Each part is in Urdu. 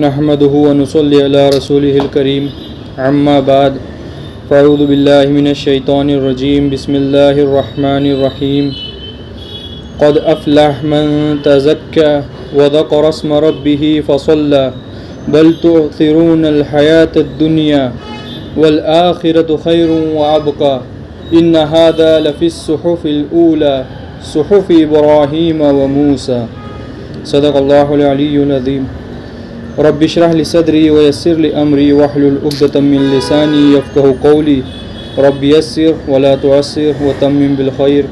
نحمده ونصلي على رسوله الكريم اما بعد فاعوذ بالله من الشيطان الرجيم بسم الله الرحمن الرحيم قد افلح من تزكى وذكر اسم ربه فصلى بل تؤثرون الحياة الدنيا والآخرة خير وأبقى إن هذا لفي الصحف الأولى صحف إبراهيم وموسى صدق الله العلي العظيم رب اشرح لي صدري ويسر لي أمري واحلل عقدة من لساني يفقهوا قولي رب يسر ولا تعسر وتمم بالخير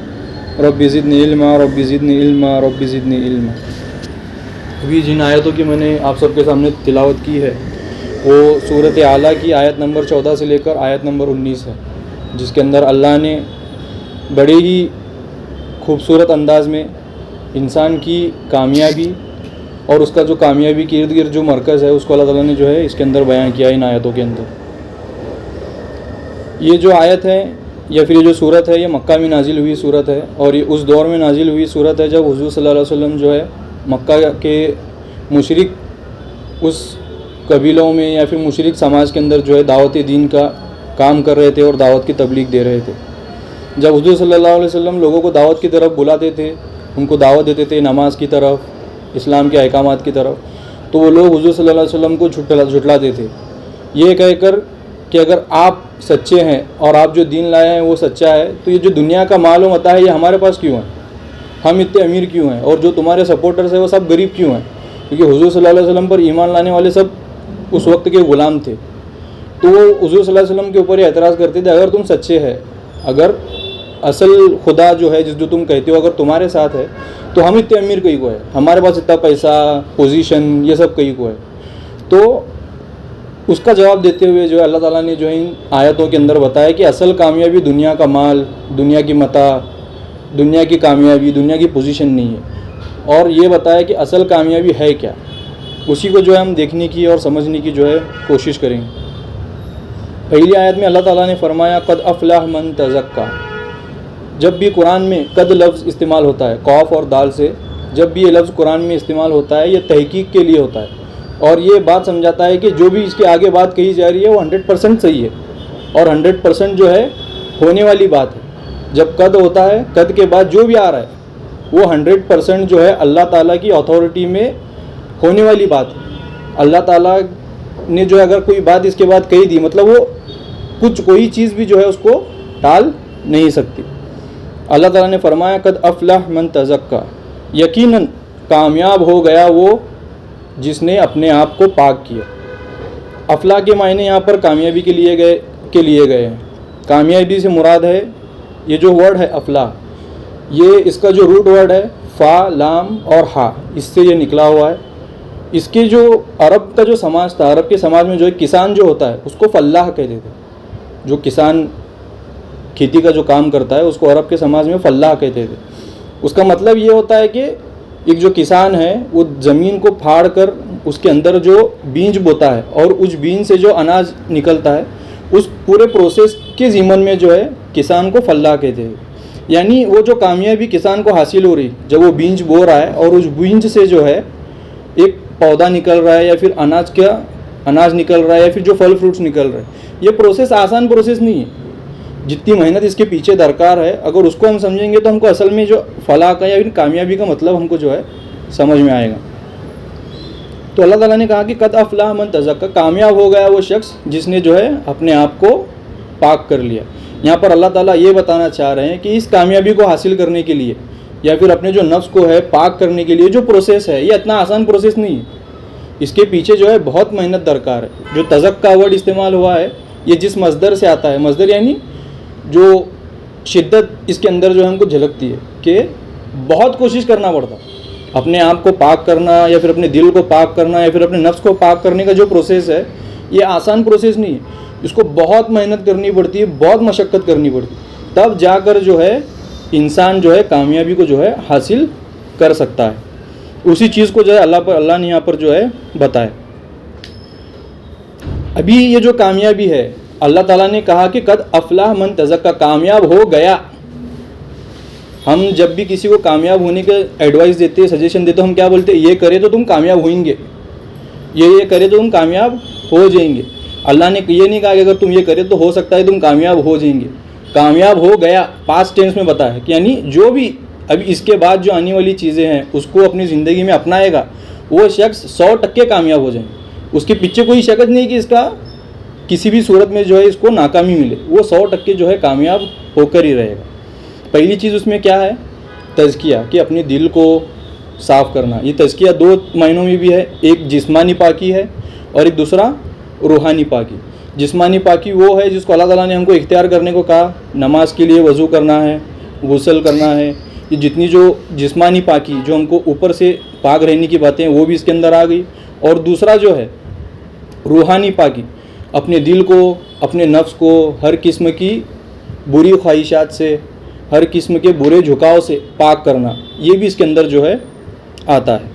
رب زدني علما رب زدني علما رب زدني علما۔ ابھی جن آیتوں کی میں نے آپ سب کے سامنے تلاوت کی ہے وہ سورۃ اعلیٰ کی آیت نمبر 14 سے لے کر آیت نمبر 19 ہے، جس کے اندر اللہ نے بڑے ہی خوبصورت انداز میں انسان کی کامیابی اور اس کا جو کامیابی کے ارد گرد جو مرکز ہے اس کو اللہ تعالیٰ نے جو ہے اس کے اندر بیان کیا ان آیتوں کے اندر۔ یہ جو آیت ہے یا پھر یہ جو صورت ہے یہ مکہ میں نازل ہوئی صورت ہے، اور یہ اس دور میں نازل ہوئی صورت ہے جب حضور صلی اللہ علیہ وسلم جو ہے مکہ کے مشرک اس قبیلوں میں یا پھر مشرک سماج کے اندر جو ہے دعوت دین کا کام کر رہے تھے اور دعوت کی تبلیغ دے رہے تھے۔ جب حضور صلی اللہ علیہ وسلم لوگوں کو دعوت کی طرف بلاتے تھے، ان کو دعوت دیتے تھے نماز کی طرف، اسلام کے احکامات کی طرف، تو وہ لوگ حضور صلی اللہ علیہ وسلم کو جھٹلاتے تھے یہ کہہ کر کہ اگر آپ سچے ہیں اور آپ جو دین لائے ہیں وہ سچا ہے تو یہ جو دنیا کا مال و متاع ہے یہ ہمارے پاس کیوں ہے، ہم اتنے امیر کیوں ہیں، اور جو تمہارے سپورٹرز ہیں وہ سب غریب کیوں ہیں، کیونکہ حضور صلی اللہ علیہ وسلم پر ایمان لانے والے سب اس وقت کے غلام تھے۔ تو وہ حضور صلی اللہ علیہ وسلم کے اوپر یہ اعتراض کرتے تھے اگر تم سچے ہیں، اگر اصل خدا جو ہے جو تم کہتے ہو اگر تمہارے ساتھ ہے تو ہم اتنے امیر کہیں کو ہے، ہمارے پاس اتنا پیسہ پوزیشن یہ سب کہیں کو ہے۔ تو اس کا جواب دیتے ہوئے جو ہے اللہ تعالیٰ نے جو ان آیتوں کے اندر بتایا کہ اصل کامیابی دنیا کا مال، دنیا کی متاع، دنیا کی کامیابی، دنیا کی پوزیشن نہیں ہے، اور یہ بتایا کہ اصل کامیابی ہے کیا، اسی کو جو ہے ہم دیکھنے کی اور سمجھنے کی جو ہے کوشش کریں گے۔ پہلی آیت میں اللہ تعالیٰ نے فرمایا قد افلح من تزکا۔ جب بھی قرآن میں قد لفظ استعمال ہوتا ہے قاف اور دال سے، جب بھی یہ لفظ قرآن میں استعمال ہوتا ہے یہ تحقیق کے لیے ہوتا ہے، اور یہ بات سمجھاتا ہے کہ جو بھی اس کے آگے بات کہی جا رہی ہے وہ 100% صحیح ہے اور 100% جو ہے ہونے والی بات ہے۔ جب قد ہوتا ہے قد کے بعد جو بھی آ رہا ہے وہ 100% جو ہے اللہ تعالیٰ کی اتھارٹی میں ہونے والی بات ہے۔ اللہ تعالیٰ نے جو اگر کوئی بات اس کے بعد کہی دی مطلب وہ کوئی چیز بھی جو ہے اس کو ٹال نہیں سکتی۔ اللہ تعالیٰ نے فرمایا قد افلح من تزکا، یقیناً کامیاب ہو گیا وہ جس نے اپنے آپ کو پاک کیا۔ افلاح کے معنی یہاں پر کامیابی کے لیے گئے ہیں۔ کامیابی سے مراد ہے یہ جو ورڈ ہے افلاح، یہ اس کا جو روٹ ورڈ ہے فا لام اور ہا، اس سے یہ نکلا ہوا ہے۔ اس کے جو عرب کا جو سماج تھا، عرب کے سماج میں جو ایک کسان جو ہوتا ہے اس کو فلاح کہتے تھے۔ جو کسان کھیتی کا جو کام کرتا ہے اس کو عرب کے سماج میں فلاح کہتے تھے۔ اس کا مطلب یہ ہوتا ہے کہ ایک جو کسان ہے وہ زمین کو پھاڑ کر اس کے اندر جو بیج بوتا ہے اور اس بیج سے جو اناج نکلتا ہے اس پورے پروسیس کے ضمن میں جو ہے کسان کو فلاح کہتے ہیں۔ یعنی وہ جو کامیابی کسان کو حاصل ہو رہی جب وہ بیج بو رہا ہے اور اس بیج سے جو ہے ایک پودا نکل رہا ہے یا پھر اناج نکل رہا ہے یا پھر جو پھل فروٹس نکل رہے ہیں، یہ پروسیس آسان پروسیس نہیں ہے۔ جتنی محنت اس کے پیچھے درکار ہے اگر اس کو ہم سمجھیں گے تو ہم کو اصل میں جو فلاح کا یا پھر کامیابی کا مطلب ہم کو جو ہے سمجھ میں آئے گا۔ تو اللہ تعالیٰ نے کہا کہ قد افلح من تزکا، کامیاب ہو گیا وہ شخص جس نے جو ہے اپنے آپ کو پاک کر لیا۔ یہاں پر اللہ تعالیٰ یہ بتانا چاہ رہے ہیں کہ اس کامیابی کو حاصل کرنے کے لیے یا پھر اپنے جو نفس کو ہے پاک کرنے کے لیے جو پروسیس ہے یہ اتنا آسان پروسیس نہیں ہے، اس کے پیچھے جو ہے بہت محنت درکار ہے۔ جو تزکا ورڈ استعمال ہوا ہے یہ جس مصدر سے آتا ہے، مصدر یعنی جو شدت اس کے اندر جو ہم کو جھلکتی ہے کہ بہت کوشش کرنا پڑتا اپنے آپ کو پاک کرنا یا پھر اپنے دل کو پاک کرنا یا پھر اپنے نفس کو پاک کرنے کا جو پروسیس ہے یہ آسان پروسیس نہیں ہے، اس کو بہت محنت کرنی پڑتی ہے، بہت مشقت کرنی پڑتی ہے، تب جا کر جو ہے انسان جو ہے کامیابی کو جو ہے حاصل کر سکتا ہے۔ اسی چیز کو جو ہے اللہ نے یہاں پر جو ہے بتایا۔ ابھی یہ جو کامیابی ہے اللہ تعالیٰ نے کہا کہ قد افلح من تزکا، کامیاب ہو گیا۔ ہم جب بھی کسی کو کامیاب ہونے کے ایڈوائس دیتے، سجیشن دیتے، ہم کیا بولتے ہیں؟ یہ کرے تو تم کامیاب ہوئیں گے۔ یہ کرے تو تم کامیاب ہو جائیں گے. اللہ نے یہ نہیں کہا کہ اگر تم یہ کرے تو ہو سکتا ہے تم کامیاب ہو جائیں گے. کامیاب ہو گیا پاسٹ ٹینس میں بتایا کہ یعنی جو بھی ابھی اس کے بعد جو آنے والی چیزیں ہیں اس کو اپنی زندگی میں اپنائے گا وہ شخص 100% کامیاب ہو جائیں. اس کے پیچھے کوئی شک نہیں کہ اس کا کسی بھی صورت میں جو ہے اس کو ناکامی ملے. وہ 100% جو ہے کامیاب ہو کر ہی رہے گا. پہلی چیز اس میں کیا ہے؟ تزکیہ، کہ اپنے دل کو صاف کرنا. یہ تزکیہ 2 معنوں میں بھی ہے. ایک جسمانی پاکی ہے اور ایک دوسرا روحانی پاکی. جسمانی پاکی وہ ہے جس کو اللہ تعالیٰ نے ہم کو اختیار کرنے کو کہا. نماز کے لیے وضو کرنا ہے، غسل کرنا ہے. یہ جتنی جو جسمانی پاکی جو ہم کو اوپر سے پاک رہنے کی باتیں وہ بھی اس کے اندر آ گئی. اور دوسرا جو ہے روحانی پاکی، اپنے دل کو، اپنے نفس کو ہر قسم کی بری خواہشات سے، ہر قسم کے برے جھکاؤ سے پاک کرنا، یہ بھی اس کے اندر جو ہے آتا ہے.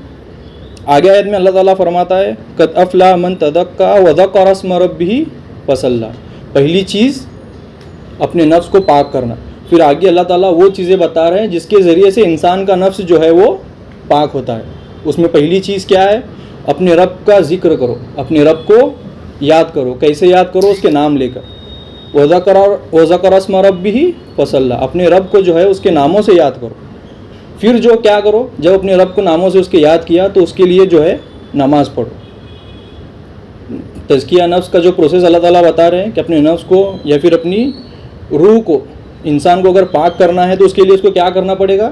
آگے آیت میں اللہ تعالیٰ فرماتا ہے قد افلح من تزکیٰ وذکر اسم ربہ فصلی. پہلی چیز اپنے نفس کو پاک کرنا. پھر آگے اللہ تعالیٰ وہ چیزیں بتا رہے ہیں جس کے ذریعے سے انسان کا نفس جو ہے وہ پاک ہوتا ہے. اس میں پہلی چیز کیا ہے؟ اپنے رب کا ذکر کرو، اپنے رب کو یاد کرو. کیسے یاد کرو؟ اس کے نام لے کر. وذکر اسم ربہ فصلی، اپنے رب کو جو ہے اس کے ناموں سے یاد کرو. پھر جو کیا کرو؟ جب اپنے رب کو ناموں سے اس کے یاد کیا تو اس کے لیے جو ہے نماز پڑھو. تزکیہ نفس کا جو پروسیس اللہ تعالیٰ بتا رہے ہیں کہ اپنے نفس کو یا پھر اپنی روح کو، انسان کو اگر پاک کرنا ہے تو اس کے لیے اس کو کیا کرنا پڑے گا؟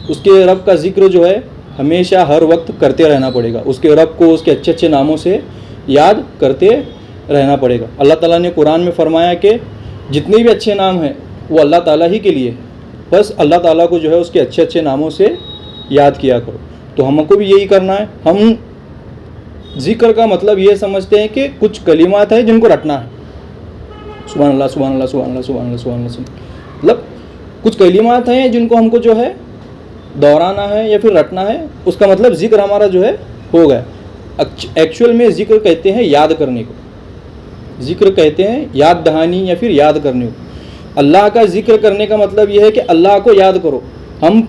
اس کے رب کا ذکر جو ہے ہمیشہ ہر وقت کرتے رہنا پڑے گا. اس کے رب کو اس کے اچھے اچھے ناموں سے یاد کرتے رہنا پڑے گا. اللہ تعالیٰ نے قرآن میں فرمایا کہ جتنے بھی اچھے نام ہیں وہ اللہ تعالیٰ ہی کے لیے، بس اللہ تعالیٰ کو جو ہے اس کے اچھے اچھے ناموں سے یاد کیا کرو. تو ہم کو بھی یہی کرنا ہے. ہم ذکر کا مطلب یہ سمجھتے ہیں کہ کچھ کلمات ہیں جن کو رٹنا ہے. سبحان اللہ سبحان اللہ سبحان اللہ سبحان اللہ سبحان اللہ. مطلب کچھ کلمات ہیں جن کو ہم کو جو ہے دہرانا ہے یا پھر رٹنا ہے. اس کا مطلب ذکر ہمارا جو ہے ہو گیا. ایکچوئل میں ذکر کہتے ہیں یاد کرنے کو. ذکر کہتے ہیں یاد دہانی یا پھر یاد کرنے کو. اللہ کا ذکر کرنے کا مطلب یہ ہے کہ اللہ کو یاد کرو. ہم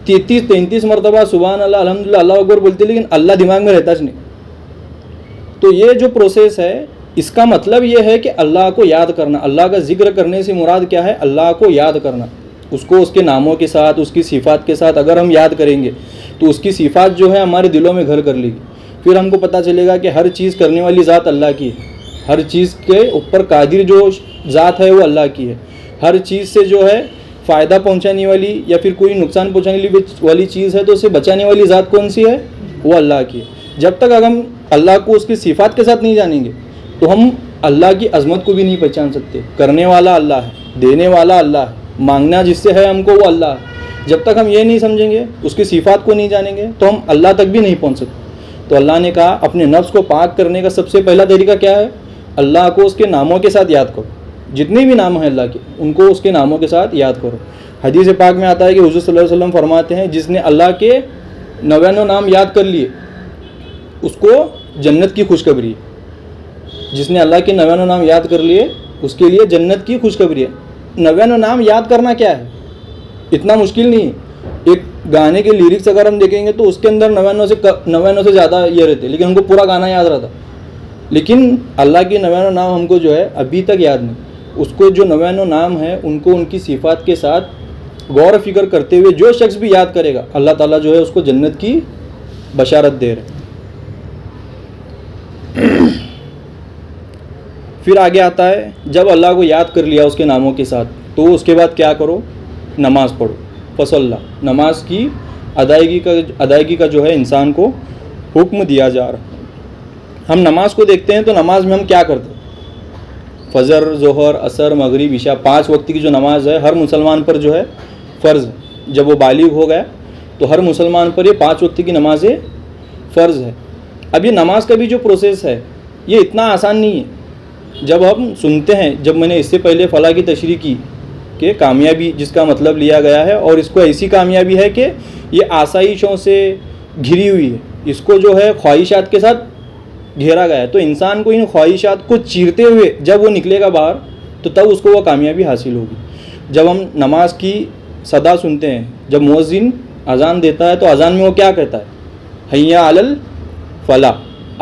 33 مرتبہ سبحان اللہ الحمدللہ اللہ اکبر بولتے لیکن اللہ دماغ میں رہتا نہیں. تو یہ جو پروسیس ہے اس کا مطلب یہ ہے کہ اللہ کو یاد کرنا. اللہ کا ذکر کرنے سے مراد کیا ہے؟ اللہ کو یاد کرنا. اس کو اس کے ناموں کے ساتھ، اس کی صفات کے ساتھ اگر ہم یاد کریں گے تو اس کی صفات جو ہے ہمارے دلوں میں گھر کر لے گی. پھر ہم کو پتہ چلے گا کہ ہر چیز کرنے والی ذات اللہ کی ہے. ہر چیز کے اوپر قادر جو ذات ہے وہ اللہ کی ہے. ہر چیز سے جو ہے فائدہ پہنچانے والی یا پھر کوئی نقصان پہنچانے والی چیز ہے تو اسے بچانے والی ذات کون سی ہے؟ وہ اللہ کی ہے. جب تک اگر ہم اللہ کو اس کی صفات کے ساتھ نہیں جانیں گے تو ہم اللہ کی عظمت کو بھی نہیں پہچان سکتے. کرنے والا اللہ ہے، دینے والا اللہ ہے، مانگنا جس سے ہے ہم کو وہ اللہ ہے. جب تک ہم یہ نہیں سمجھیں گے، اس کی صفات کو نہیں جانیں گے تو ہم اللہ تک بھی نہیں پہنچ سکتے. تو اللہ نے کہا اپنے نفس کو پاک کرنے کا سب سے پہلا طریقہ کیا ہے؟ اللہ کو اس کے ناموں کے ساتھ یاد کرو. جتنے بھی نام ہیں اللہ کے ان کو اس کے ناموں کے ساتھ یاد کرو. حدیث پاک میں آتا ہے کہ حضور صلی اللہ علیہ وسلم فرماتے ہیں جس نے اللہ کے 99 نام یاد کر لیے اس کو جنت کی خوشخبری ہے. جس نے اللہ کے 99 نام یاد کر لیے اس کے لیے جنت کی خوشخبری ہے. 99 نام یاد کرنا کیا ہے؟ اتنا مشکل نہیں ہے. ایک گانے کے لیرکس اگر ہم دیکھیں گے تو اس کے اندر 99 سے زیادہ یہ رہتے لیکن ہم کو پورا گانا یاد رہتا. لیکن اللہ کے 99 نام ہم کو جو ہے ابھی تک یاد نہیں. اس کو جو 99 نام ہیں ان کو ان کی صفات کے ساتھ غور و فکر کرتے ہوئے جو شخص بھی یاد کرے گا اللہ تعالیٰ جو ہے اس کو جنت کی بشارت دے رہے. پھر آگے آتا ہے جب اللہ کو یاد کر لیا اس کے ناموں کے ساتھ تو اس کے بعد کیا کرو؟ نماز پڑھو. فصلی، نماز کی ادائیگی کا جو ہے انسان کو حکم دیا جا رہا. ہم نماز کو دیکھتے ہیں تو نماز میں ہم کیا کرتے ہیں؟ فجر، ظہر، عصر، مغرب، عشاء 5 وقت کی جو نماز ہے ہر مسلمان پر جو ہے فرض ہے. جب وہ بالغ ہو گیا تو ہر مسلمان پر یہ 5 وقت کی نمازیں فرض ہے. اب یہ نماز کا بھی جو پروسیس ہے یہ اتنا آسان نہیں ہے. جب ہم سنتے ہیں، جب میں نے اس سے پہلے فلاح کی تشریح کی کہ کامیابی جس کا مطلب لیا گیا ہے اور اس کو ایسی کامیابی ہے کہ یہ آسائشوں سے گھری ہوئی ہے. اس کو جو ہے خواہشات کے ساتھ گھیرا گیا ہے. تو انسان کو ان خواہشات کو چیرتے ہوئے جب وہ نکلے گا باہر تو تب اس کو وہ کامیابی حاصل ہوگی. جب ہم نماز کی صدا سنتے ہیں، جب مؤذن اذان دیتا ہے تو اذان میں وہ کیا کہتا ہے؟ حی علی الفلاح.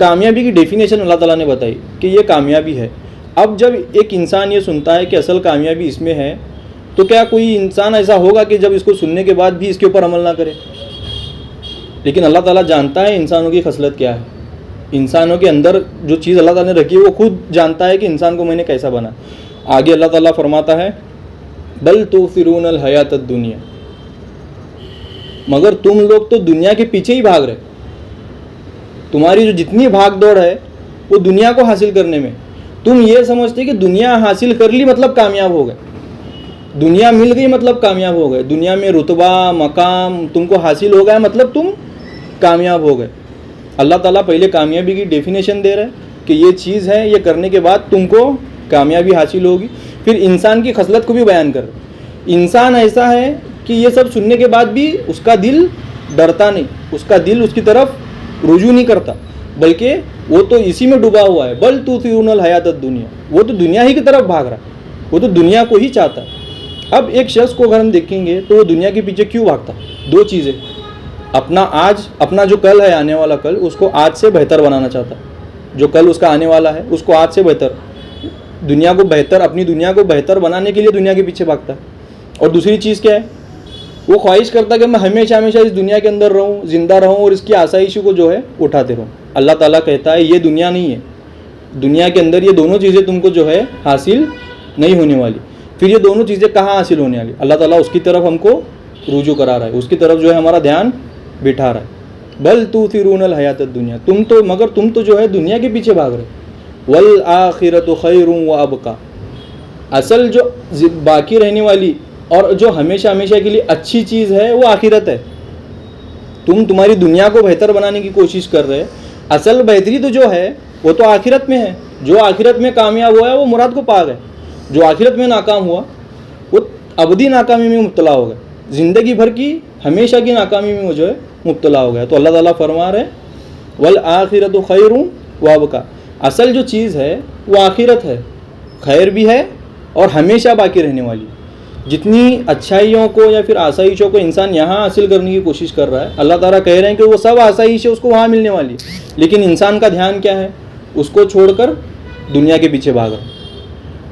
کامیابی کی ڈیفینیشن اللہ تعالیٰ نے بتائی کہ یہ کامیابی ہے. اب جب ایک انسان یہ سنتا ہے کہ اصل کامیابی اس میں ہے, تو کیا کوئی انسان ایسا ہوگا کہ جب اس کو سننے کے بعد بھی اس کے اوپر عمل نہ کرے؟ لیکن اللہ تعالیٰ جانتا ہے انسانوں کی خصلت کیا ہے. انسانوں کے اندر جو چیز اللہ تعالیٰ نے رکھی ہے وہ خود جانتا ہے کہ انسان کو میں نے کیسا بنا. آگے اللہ تعالیٰ فرماتا ہے بل تؤثرون الحیات الدنیا, مگر تم لوگ تو دنیا کے پیچھے ہی بھاگ رہے. تمہاری جو جتنی بھاگ دوڑ ہے وہ دنیا کو حاصل کرنے میں. تم یہ سمجھتے کہ دنیا حاصل کر لی مطلب کامیاب ہو گئے, دنیا مل گئی مطلب کامیاب ہو گئے, دنیا میں رتبہ مقام تم کو حاصل ہو گیا مطلب تم کامیاب ہو گئے. اللہ تعالیٰ پہلے کامیابی کی ڈیفینیشن دے رہا ہے کہ یہ چیز ہے, یہ کرنے کے بعد تم کو کامیابی حاصل ہوگی. پھر انسان کی خصلت کو بھی بیان کر رہا ہے. انسان ایسا ہے کہ یہ سب سننے کے بعد بھی اس کا دل ڈرتا نہیں, اس کا دل اس کی طرف رجوع نہیں کرتا, بلکہ وہ تو اسی میں ڈوبا ہوا ہے. بل تؤثرون الحیات الدنیا, وہ تو دنیا ہی کی طرف بھاگ رہا ہے, وہ تو دنیا کو ہی چاہتا ہے. اب ایک شخص کو اگر ہم دیکھیں گے تو وہ دنیا کے پیچھے کیوں بھاگتا؟ دو چیزیں. اپنا آج, اپنا جو کل ہے آنے والا کل, اس کو آج سے بہتر بنانا چاہتا ہے. جو کل اس کا آنے والا ہے اس کو آج سے بہتر, دنیا کو بہتر, اپنی دنیا کو بہتر بنانے کے لیے دنیا کے پیچھے بھاگتا ہے. اور دوسری چیز کیا ہے؟ وہ خواہش کرتا ہے کہ میں ہمیشہ ہمیشہ اس دنیا کے اندر رہوں, زندہ رہوں اور اس کی آسائشوں کو جو ہے اٹھاتے رہوں. اللہ تعالیٰ کہتا ہے یہ دنیا نہیں ہے, دنیا کے اندر یہ دونوں چیزیں تم کو جو ہے حاصل نہیں ہونے والی. پھر یہ دونوں چیزیں کہاں حاصل ہونے والی؟ اللہ تعالیٰ اس کی طرف ہم کو رجوع کرا رہا ہے, اس کی طرف جو ہے ہمارا دھیان بٹھا رہا ہے. بل تؤثرون الحیات الدنیا, مگر تم تو جو ہے دنیا کے پیچھے بھاگ رہے. والآخرۃ خیر وابقیٰ, اصل جو باقی رہنے والی اور جو ہمیشہ ہمیشہ کے لیے اچھی چیز ہے وہ آخرت ہے. تمہاری دنیا کو بہتر بنانے کی کوشش کر رہے, اصل بہتری تو جو ہے وہ تو آخرت میں ہے. جو آخرت میں کامیاب ہوا ہے وہ مراد کو پا گئے, جو آخرت میں ناکام ہوا وہ ابدی ناکامی میں مبتلا ہو گئے, زندگی بھر کی ہمیشہ کی ناکامی میں وہ جو ہے مبتلا ہو گیا. تو اللہ تعالیٰ فرما رہے والآخرۃ خیر وابقیٰ, اصل جو چیز ہے وہ آخرت ہے, خیر بھی ہے اور ہمیشہ باقی رہنے والی. جتنی اچھائیوں کو یا پھر آسائشوں کو انسان یہاں حاصل کرنے کی کوشش کر رہا ہے, اللہ تعالیٰ کہہ رہے ہیں کہ وہ سب آسائشیں اس کو وہاں ملنے والی ہے. لیکن انسان کا دھیان کیا ہے؟ اس کو چھوڑ کر دنیا کے پیچھے بھاگ رہا ہے.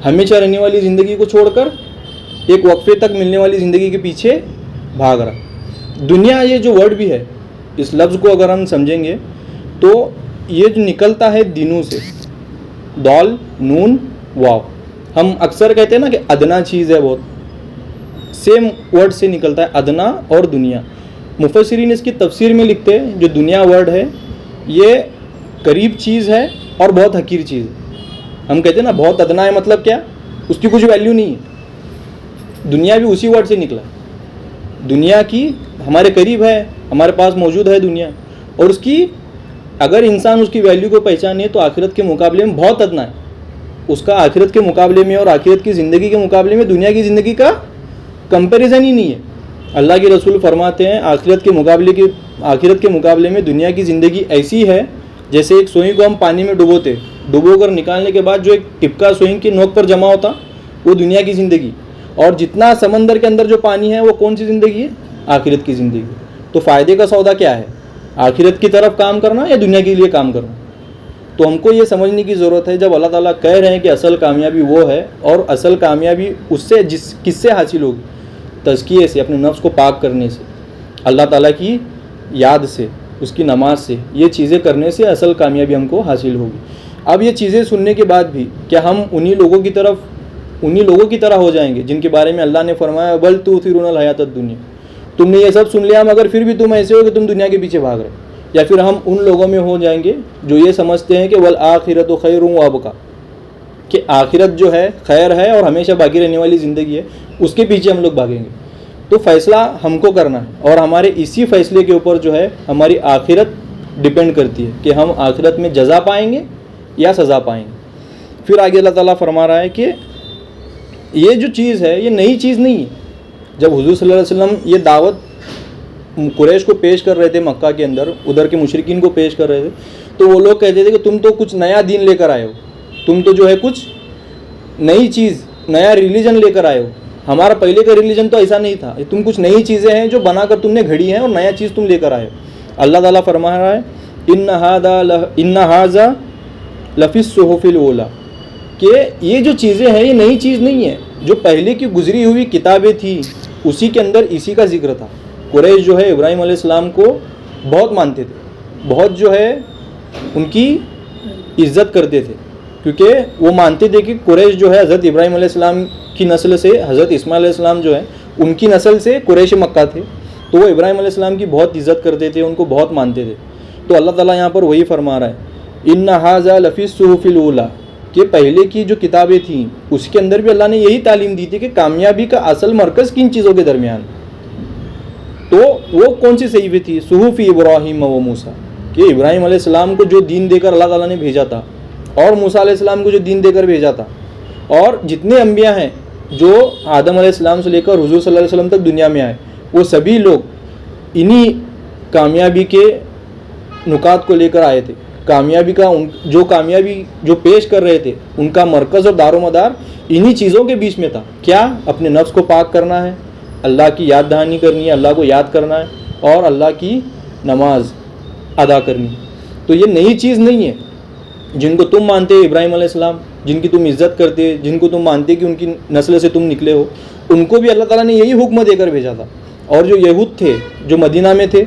ہمیشہ رہنے والی زندگی کو چھوڑ کر ایک وقفے تک ملنے والی زندگی کے پیچھے بھاگ رہا. دنیا یہ جو ورڈ بھی ہے, اس لفظ کو اگر ہم سمجھیں گے تو یہ جو نکلتا ہے دینوں سے, دال نون واو. ہم اکثر کہتے ہیں نا کہ ادنا چیز ہے, بہت سیم ورڈ سے نکلتا ہے ادنا اور دنیا. مفسرین اس کی تفسیر میں لکھتے ہیں جو دنیا ورڈ ہے یہ قریب چیز ہے اور بہت حقیر چیز ہے. ہم کہتے ہیں نا بہت ادنا ہے, مطلب کیا؟ اس کی کچھ ویلیو نہیں ہے. دنیا بھی اسی ورڈ سے نکلا. دنیا کی ہمارے قریب ہے, ہمارے پاس موجود ہے دنیا, اور اس کی اگر انسان اس کی ویلیو کو پہچانے تو آخرت کے مقابلے میں بہت ادنا ہے. اس کا آخرت کے مقابلے میں اور آخرت کی زندگی کے مقابلے میں دنیا کی زندگی کا کمپیریزن ہی نہیں ہے. اللہ کے رسول فرماتے ہیں آخرت کے مقابلے میں دنیا کی زندگی ایسی ہے جیسے ایک سوئی کو ہم پانی میں ڈبو کر نکالنے کے بعد جو ایک ٹپکا سوئی کی نوک پر جمع ہوتا وہ دنیا کی زندگی, اور جتنا سمندر کے اندر جو پانی ہے وہ کون سی زندگی ہے؟ آخرت کی زندگی. تو فائدے کا سودا کیا ہے؟ آخرت کی طرف کام کرنا یا دنیا کے لیے کام کرنا؟ تو ہم کو یہ سمجھنے کی ضرورت ہے جب اللہ تعالیٰ کہہ رہے ہیں کہ اصل کامیابی وہ ہے, اور اصل کامیابی اس سے کس سے حاصل ہوگی؟ تزکیے سے, اپنے نفس کو پاک کرنے سے, اللہ تعالیٰ کی یاد سے, اس کی نماز سے, یہ چیزیں کرنے سے اصل کامیابی ہم کو حاصل ہوگی. اب یہ چیزیں سننے کے بعد بھی کیا ہم انہی لوگوں کی طرح ہو جائیں گے جن کے بارے میں اللہ نے فرمایا بل تؤثرون الحیات الدنیا؟ تم نے یہ سب سن لیا مگر پھر بھی تم ایسے ہو کہ تم دنیا کے پیچھے بھاگ رہے. یا پھر ہم ان لوگوں میں ہو جائیں گے جو یہ سمجھتے ہیں کہ والآخرۃ خیر وابقیٰ, کہ آخرت جو ہے خیر ہے اور ہمیشہ باقی رہنے والی زندگی ہے, اس کے پیچھے ہم لوگ بھاگیں گے. تو فیصلہ ہم کو کرنا ہے, اور ہمارے اسی فیصلے کے اوپر جو ہے ہماری آخرت ڈپینڈ کرتی ہے کہ ہم آخرت میں جزا پائیں گے یا سزا پائیں گے. پھر آگے اللہ تعالیٰ فرما رہا ہے کہ یہ جو چیز ہے یہ نئی چیز نہیں ہے. جب حضور صلی اللہ علیہ وسلم یہ دعوت قریش کو پیش کر رہے تھے مکہ کے اندر, ادھر کے مشرکین کو پیش کر رہے تھے, تو وہ لوگ کہتے تھے کہ تم تو کچھ نیا دین لے کر آئے ہو, تم تو جو ہے کچھ نئی چیز, نیا ریلیجن لے کر آئے ہو, ہمارا پہلے کا ریلیجن تو ایسا نہیں تھا, تم کچھ نئی چیزیں ہیں جو بنا کر تم نے گھڑی ہیں اور نیا چیز تم لے کر آئے ہو. اللہ تعالیٰ فرما رہا ہے ان ھذا لفی الصحف الاولی، کہ یہ جو چیزیں ہیں یہ نئی چیز نہیں ہے، جو پہلے کی گزری ہوئی کتابیں تھیں اسی کے اندر اسی کا ذکر تھا۔ قریش جو ہے ابراہیم علیہ السلام کو بہت مانتے تھے، بہت جو ہے ان کی عزت کرتے تھے، کیونکہ وہ مانتے تھے کہ قریش جو ہے حضرت ابراہیم علیہ السلام کی نسل سے، حضرت اسماعیل علیہ السلام جو ہے ان کی نسل سے قریش مکہ تھے، تو وہ ابراہیم علیہ السلام کی بہت عزت کرتے تھے، ان کو بہت مانتے تھے۔ تو اللہ تعالیٰ یہاں پر وہی فرما رہا ہے ان ھذا لفی الصحف الاولی، کہ پہلے کی جو کتابیں تھیں اس کے اندر بھی اللہ نے یہی تعلیم دی تھی کہ کامیابی کا اصل مرکز کن چیزوں کے درمیان، تو وہ کون سی صحیفیں تھی؟ صحف ابراہیم و موسیٰ، کہ ابراہیم علیہ السلام کو جو دین دے کر اللہ تعالیٰ نے بھیجا تھا، اور موسیٰ علیہ السلام کو جو دین دے کر بھیجا تھا، اور جتنے انبیاء ہیں جو آدم علیہ السلام سے لے کر حضور صلی اللہ علیہ وسلم تک دنیا میں آئے، وہ سبھی لوگ انہی کامیابی کے نکات کو لے کر آئے تھے۔ کامیابی کا جو کامیابی جو پیش کر رہے تھے ان کا مرکز اور دار و مدار انہی چیزوں کے بیچ میں تھا۔ کیا؟ اپنے نفس کو پاک کرنا ہے، اللہ کی یاد دہانی کرنی ہے، اللہ کو یاد کرنا ہے، اور اللہ کی نماز ادا کرنی ہے۔ تو یہ نئی چیز نہیں ہے جن کو تم مانتے ابراہیم علیہ السلام، جن کی تم عزت کرتے، جن کو تم مانتے کہ ان کی نسل سے تم نکلے ہو، ان کو بھی اللہ تعالیٰ نے یہی حکم دے کر بھیجا تھا۔ اور جو یہود تھے جو مدینہ میں تھے،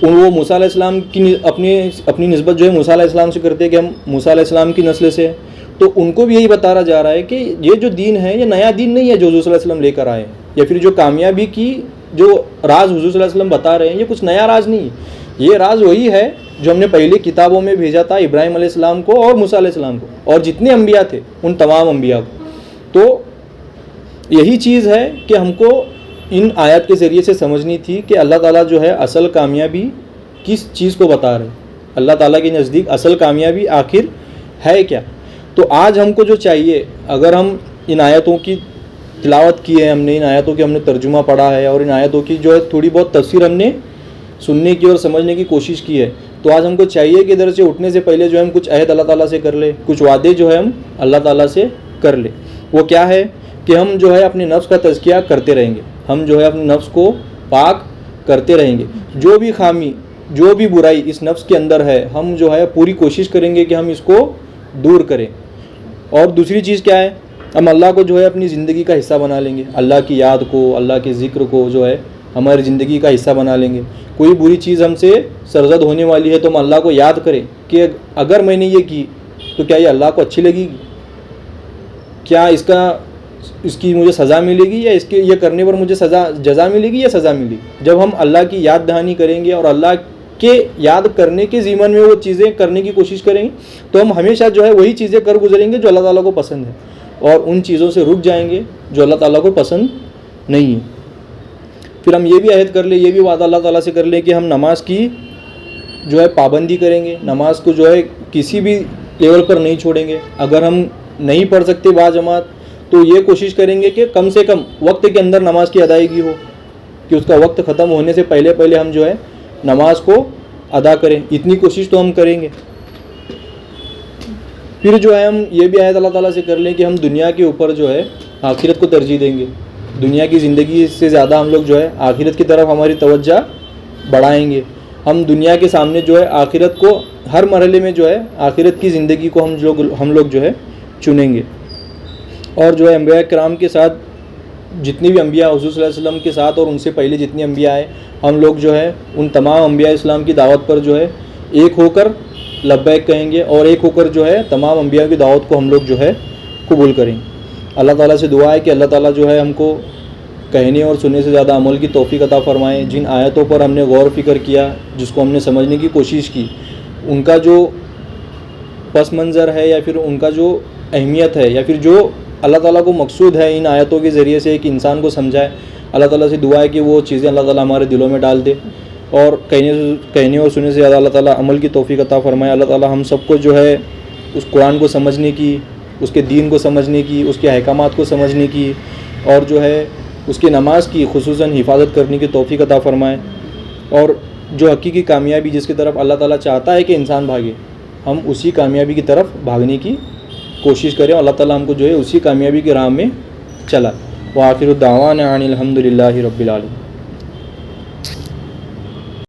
وہ موسیٰ علیہ السلام کی اپنی نسبت جو ہے موسیٰ علیہ السلام سے کرتے کہ ہم موسیٰ علیہ السلام کی نسل سے ہیں، تو ان کو بھی یہی بتایا جا رہا ہے کہ یہ جو دین ہے یہ نیا دین نہیں ہے جو حضور صلی اللہ علیہ وسلم لے کر آئے ہیں، یا پھر جو کامیابی کی جو راز حضور صلی اللہ علیہ وسلم بتا رہے ہیں یہ کچھ نیا راز نہیں ہے، یہ راز وہی ہے جو ہم نے پہلے کتابوں میں بھیجا تھا ابراہیم علیہ السلام کو اور موسیٰ علیہ السلام کو، اور جتنے انبیاء تھے ان تمام انبیاء کو۔ تو یہی چیز ہے کہ ہم کو ان آیات کے ذریعے سے سمجھنی تھی کہ اللہ تعالیٰ جو ہے اصل کامیابی کس چیز کو بتا رہے ہیں، اللہ تعالیٰ کے نزدیک اصل کامیابی آخر ہے کیا۔ تو آج ہم کو جو چاہیے، اگر ہم ان آیتوں کی تلاوت کی ہے، ہم نے ان آیتوں کی ہم نے ترجمہ پڑھا ہے، اور ان آیتوں کی جو ہے تھوڑی بہت تفسیر ہم نے سننے کی اور سمجھنے کی کوشش کی ہے، تو آج ہم کو چاہیے کہ ادھر سے اٹھنے سے پہلے جو ہے ہم کچھ عہد اللہ تعالیٰ سے کر لیں، کچھ وعدے جو ہے ہم اللہ تعالیٰ سے کر لیں۔ وہ کیا ہے کہ ہم جو ہے اپنے نفس کا تزکیہ کرتے رہیں گے، ہم جو ہے اپنے نفس کو پاک کرتے رہیں گے، جو بھی خامی جو بھی برائی اس نفس کے اندر ہے ہم جو ہے پوری کوشش کریں گے کہ ہم اس کو دور کریں۔ اور دوسری چیز کیا ہے؟ ہم اللہ کو جو ہے اپنی زندگی کا حصہ بنا لیں گے، اللہ کی یاد کو، اللہ کے ذکر کو جو ہے ہماری زندگی کا حصہ بنا لیں گے۔ کوئی بری چیز ہم سے سرزد ہونے والی ہے تو ہم اللہ کو یاد کریں کہ اگر میں نے یہ کی تو کیا یہ اللہ کو اچھی لگے گی، کیا اس کی مجھے سزا ملے گی، یا اس کے یہ کرنے پر مجھے جزا ملے گی یا سزا ملے گی۔ جب ہم اللہ کی یاد دہانی کریں گے اور اللہ کے یاد کرنے کے ضمن میں وہ چیزیں کرنے کی کوشش کریں گے تو ہم ہمیشہ جو ہے وہی چیزیں کر گزریں گے جو اللہ تعالیٰ کو پسند ہے، اور ان چیزوں سے رک جائیں گے جو اللہ تعالیٰ کو پسند نہیں ہے۔ پھر ہم یہ بھی عہد کر لیں، یہ بھی وعدہ اللہ تعالیٰ سے کر لیں کہ ہم نماز کی جو ہے پابندی کریں گے، نماز کو جو ہے کسی بھی لیول پر نہیں چھوڑیں گے۔ اگر ہم نہیں پڑھ سکتے باجماعت تو یہ کوشش کریں گے کہ کم سے کم وقت کے اندر نماز کی ادائیگی ہو، کہ اس کا وقت ختم ہونے سے پہلے ہم جو ہے نماز کو ادا کریں، اتنی کوشش تو ہم کریں گے۔ پھر جو ہے ہم یہ بھی عہد اللہ تعالیٰ سے کر لیں کہ ہم دنیا کے اوپر جو ہے آخرت کو ترجیح دیں گے، دنیا کی زندگی سے زیادہ ہم لوگ جو ہے آخرت کی طرف ہماری توجہ بڑھائیں گے۔ ہم دنیا کے سامنے جو ہے آخرت کو ہر مرحلے میں جو ہے آخرت کی زندگی کو ہم لوگ جو ہے چنیں گے۔ اور جو ہے انبیاء کرام کے ساتھ جتنی بھی انبیاء حضور صلی اللہ علیہ وسلم کے ساتھ اور ان سے پہلے جتنی انبیاء آئے، ہم لوگ جو ہے ان تمام انبیاء اسلام کی دعوت پر جو ہے ایک ہو کر لبیک کہیں گے، اور ایک ہو کر جو ہے تمام انبیاء کی دعوت کو ہم لوگ جو ہے قبول کریں گے۔ اللہ تعالیٰ سے دعا ہے کہ اللہ تعالیٰ جو ہے ہم کو کہنے اور سننے سے زیادہ عمل کی توفیق عطا فرمائیں۔ جن آیتوں پر ہم نے غور و فکر کیا، جس کو ہم نے سمجھنے کی کوشش کی، ان کا جو پس منظر ہے یا پھر ان کا جو اہمیت ہے یا پھر جو اللہ تعالیٰ کو مقصود ہے ان آیتوں کے ذریعے سے ایک انسان کو سمجھائے، اللہ تعالیٰ سے دعا ہے کہ وہ چیزیں اللہ تعالیٰ ہمارے دلوں میں ڈال دے، اور کہنے اور سننے سے زیادہ اللہ تعالیٰ عمل کی توفیق عطا فرمائے۔ اللہ تعالیٰ ہم سب کو جو ہے اس قرآن کو سمجھنے کی، اس کے دین کو سمجھنے کی، اس کے احکامات کو سمجھنے کی، اور جو ہے اس کی نماز کی خصوصاً حفاظت کرنے کی توفیق عطا فرمائے۔ اور جو حقیقی کامیابی جس کی طرف اللہ تعالیٰ چاہتا ہے کہ انسان بھاگے، ہم اسی کامیابی کی طرف بھاگنے کی کوشش کریں، اللہ تعالیٰ ہم کو جو ہے اسی کامیابی کی راہ میں چلا۔ وآخر الدعوانا ان الحمد للہ رب العالمین۔